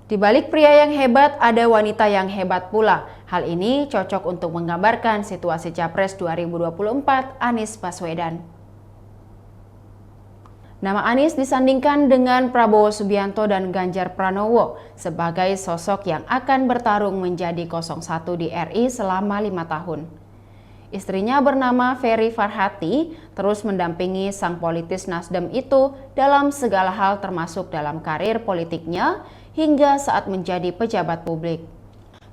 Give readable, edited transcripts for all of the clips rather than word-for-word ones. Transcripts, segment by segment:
Di balik pria yang hebat, ada wanita yang hebat pula. Hal ini cocok untuk menggambarkan situasi Capres 2024 Anies Baswedan. Nama Anies disandingkan dengan Prabowo Subianto dan Ganjar Pranowo sebagai sosok yang akan bertarung menjadi 01 di RI selama 5 tahun. Istrinya bernama Ferry Farhati terus mendampingi sang politis Nasdem itu dalam segala hal termasuk dalam karir politiknya hingga saat menjadi pejabat publik.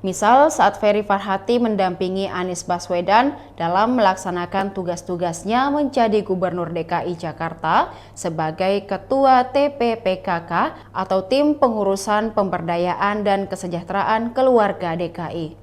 Misal saat Ferry Farhati mendampingi Anies Baswedan dalam melaksanakan tugas-tugasnya menjadi Gubernur DKI Jakarta sebagai Ketua TPPKK atau Tim Pengurusan Pemberdayaan dan Kesejahteraan Keluarga DKI.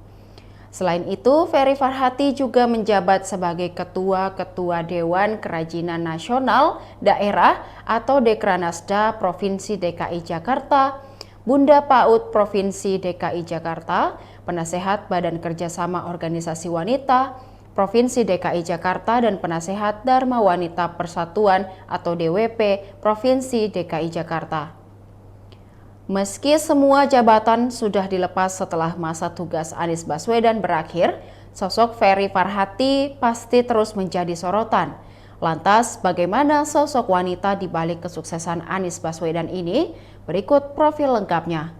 Selain itu, Ferry Farhati juga menjabat sebagai Ketua Dewan Kerajinan Nasional Daerah atau Dekranasda Provinsi DKI Jakarta, Bunda PAUD Provinsi DKI Jakarta, Penasehat Badan Kerjasama Organisasi Wanita Provinsi DKI Jakarta, dan Penasehat Dharma Wanita Persatuan atau DWP Provinsi DKI Jakarta. Meski semua jabatan sudah dilepas setelah masa tugas Anies Baswedan berakhir, sosok Ferry Farhati pasti terus menjadi sorotan. Lantas, bagaimana sosok wanita di balik kesuksesan Anies Baswedan ini? Berikut profil lengkapnya.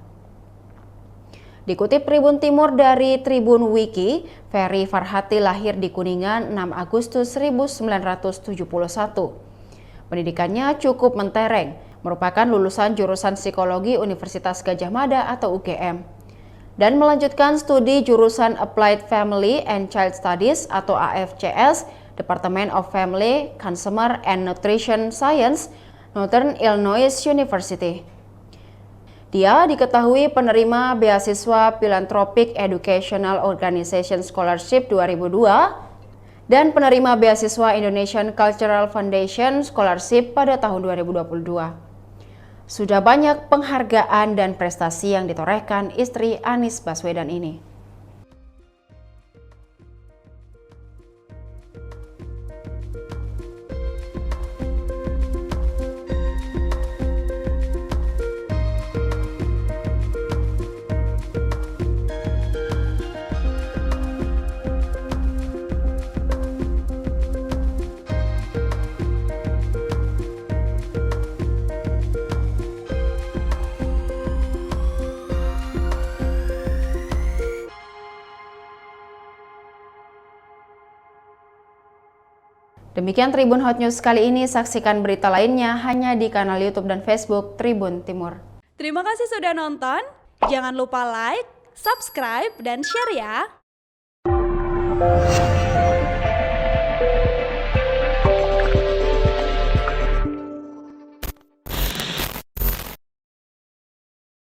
Dikutip Tribun Timur dari Tribun Wiki, Ferry Farhati lahir di Kuningan 6 Agustus 1971. Pendidikannya cukup mentereng, merupakan lulusan jurusan Psikologi Universitas Gadjah Mada atau UGM, dan melanjutkan studi jurusan Applied Family and Child Studies atau AFCS, Department of Family, Consumer and Nutrition Science, Northern Illinois University. Dia diketahui penerima beasiswa Philanthropic Educational Organization Scholarship 2002 dan penerima beasiswa Indonesian Cultural Foundation Scholarship pada tahun 2022. Sudah banyak penghargaan dan prestasi yang ditorehkan istri Anies Baswedan ini. Demikian Tribun Hot News kali ini. Saksikan berita lainnya hanya di kanal YouTube dan Facebook Tribun Timur. Terima kasih sudah nonton. Jangan lupa like, subscribe, dan share ya.